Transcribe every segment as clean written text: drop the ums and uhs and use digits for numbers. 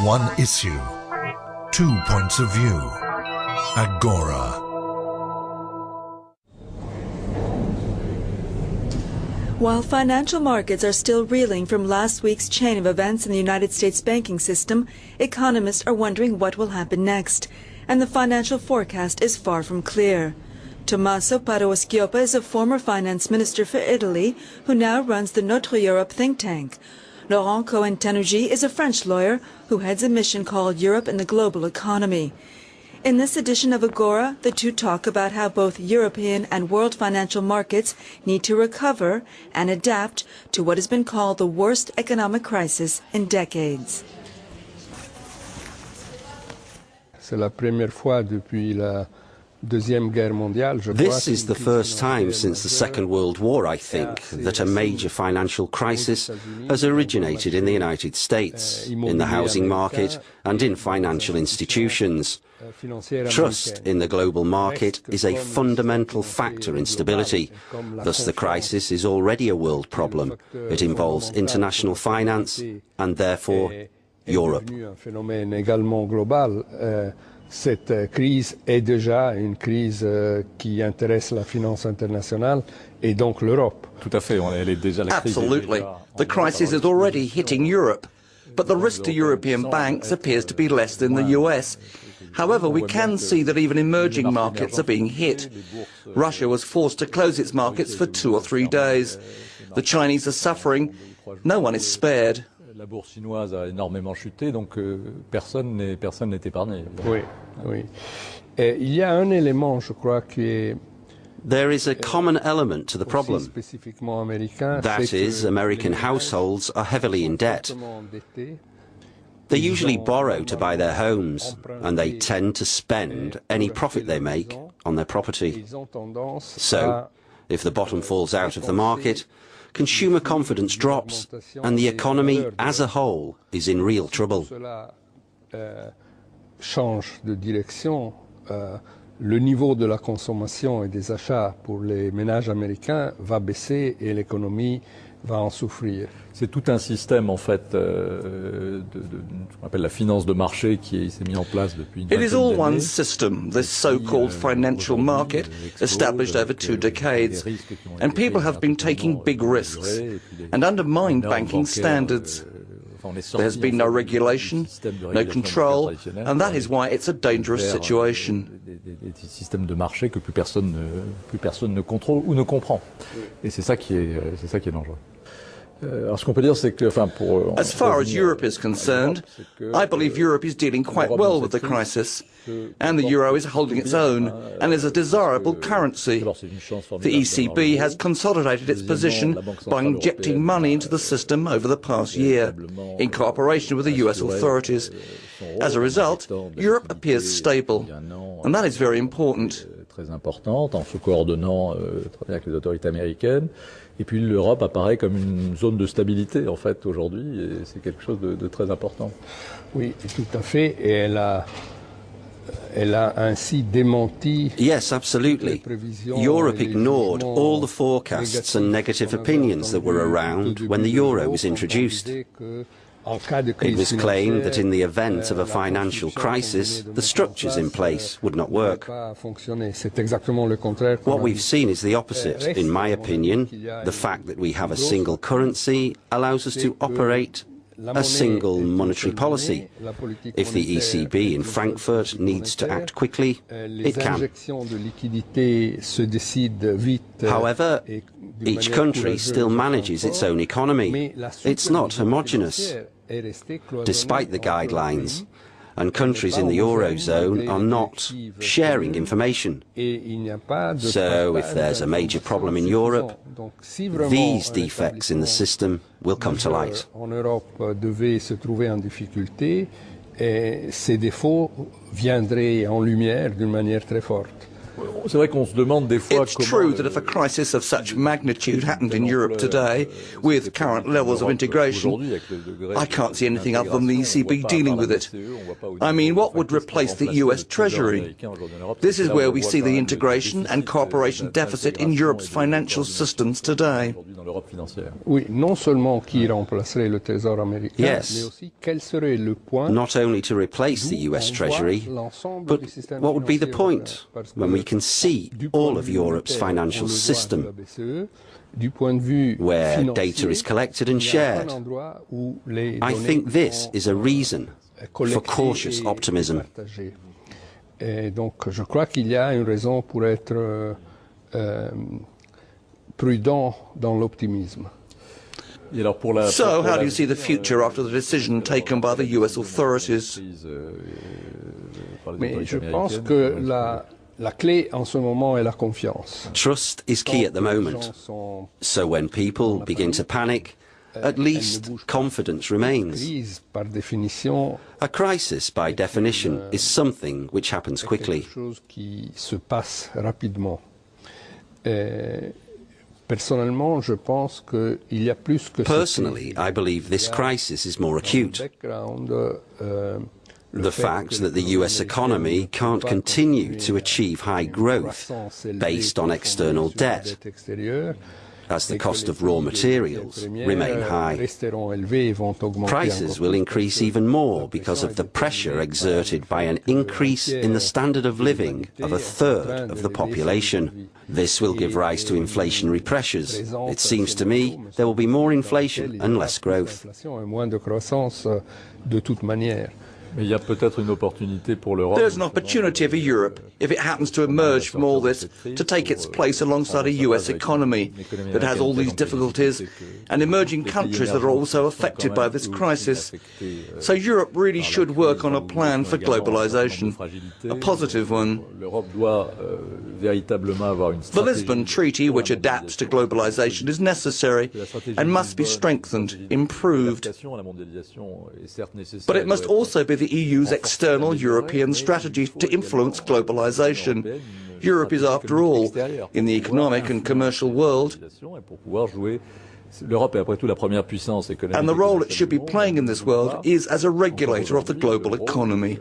One issue, 2 points of view. Agora. While financial markets are still reeling from last week's chain of events in the United States banking system, economists are wondering what will happen next, and the financial forecast is far from clear. Tommaso Padoa-Schioppa is a former finance minister for Italy who now runs the Notre Europe think tank. Laurent Cohen-Tanougy is a French lawyer who heads a mission called Europe and the Global Economy. In this edition of Agora, the two talk about how both European and world financial markets need to recover and adapt to what has been called the worst economic crisis in decades. C'est la première fois depuis la Deuxième Guerre mondiale. This is the first time since the Second World War, I think, that a major financial crisis has originated in the United States, in the housing market and in financial institutions. Trust in the global market is a fundamental factor in stability. Thus, the crisis is already a world problem. It involves international finance and, therefore, Europe. Cette crise est déjà une crise qui intéresse la finance internationale et donc l'Europe. Tout à fait, elle est déjà la crise. Absolutely. The crisis is already hitting Europe, but the risk to European banks appears to be less than the US. However, we can see that even emerging markets are being hit. Russia was forced to close its markets for 2 or 3 days. The Chinese are suffering. No one is spared. La bourse chinoise a énormément chuté, donc personne n'est épargné. Oui, oui. Il y a un élément, je crois, qui est... There is a common element to the problem. That is, American households are heavily in debt. They usually borrow to buy their homes, and they tend to spend any profit they make on their property. So, if the bottom falls out of the market, consumer confidence drops, and the economy as a whole is in real trouble. Change de direction. Le niveau de la consommation et des achats pour les ménages américains va baisser et l'économie va en souffrir. C'est tout un système, en fait, ce qu'on appelle la finance de marché qui s'est mis en place depuis une It is all one d'années. system, this so-called financial market, established over 2 decades. And people have been taking big risks and undermined banking standards. There has been no regulation, no control, and that is why it's a dangerous situation. Des systèmes de marché que plus personne ne contrôle ou ne comprend. Et c'est ça qui est dangereux. Alors ce qu'on peut dire, c'est que, As far as Europe is concerned, I believe Europe is dealing quite well with the crisis, and the euro is holding its own and is a desirable currency. The ECB has consolidated its position by injecting money into the system over the past year, in cooperation with the US authorities. As a result, Europe appears stable, and that is very important. Très importante, en se coordonnant très bien avec les autorités américaines. Et puis l'Europe apparaît comme une zone de stabilité, en fait, aujourd'hui, et c'est quelque chose de très important. Oui, tout à fait, et elle a ainsi démenti. Yes, absolutely. Europe ignored all the forecasts and negative opinions that were around when the euro was introduced. It was claimed that in the event of a financial crisis, the structures in place would not work. What we've seen is the opposite. In my opinion, the fact that we have a single currency allows us to operate a single monetary policy. If the ECB in Frankfurt needs to act quickly, it can. However, each country still manages its own economy. It's not homogeneous, despite the guidelines, and countries in the Eurozone are not sharing information. So if there's a major problem in Europe, these defects in the system will come to light. Ces défauts viendraient en lumière d'une manière très forte. C'est vrai qu'on se demande des fois It's true that if a crisis of such magnitude happened in Europe today, with current levels of integration, I can't see anything other than the ECB dealing with it. I mean, what would replace the US Treasury? This is where we see the integration and cooperation deficit in Europe's financial systems today. Oui, non seulement qui remplacerait le Trésor américain, Yes. mais aussi quel serait le point Not only to replace the US Treasury, but what would be the point when we can see all of Europe's financial system, where data is collected and shared? I think this is a reason for cautious optimism. Et donc, je crois qu'il y a une raison pour être prudent dans l'optimisme. So, how do you see the future after the decision taken by the US authorities? Mais je pense que la clé en ce moment est la confiance. Trust is key at the moment. So when people begin to panic, at least confidence remains. A crisis, by definition, is something which happens quickly. Quelque chose qui se passe rapidement. Personnellement, je pense qu'il y a plus que Personally, I believe this crisis is more acute. The fact that the US economy can't continue to achieve high growth based on external debt, as the cost of raw materials remain high. Prices will increase even more because of the pressure exerted by an increase in the standard of living of a third of the population. This will give rise to inflationary pressures. It seems to me there will be more inflation and less growth. There's an opportunity for Europe, if it happens to emerge from all this, to take its place alongside a US economy that has all these difficulties and emerging countries that are also affected by this crisis. So Europe really should work on a plan for globalization, a positive one. The Lisbon Treaty, which adapts to globalization, is necessary and must be strengthened, improved. But it must also be the EU's external European strategy to influence globalization. Europe is, after all, in the economic and commercial world, and the role it should be playing in this world is as a regulator of the global economy.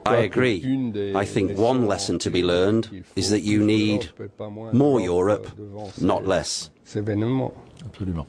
I agree. I think one lesson to be learned is that you need more Europe, not less. Absolument.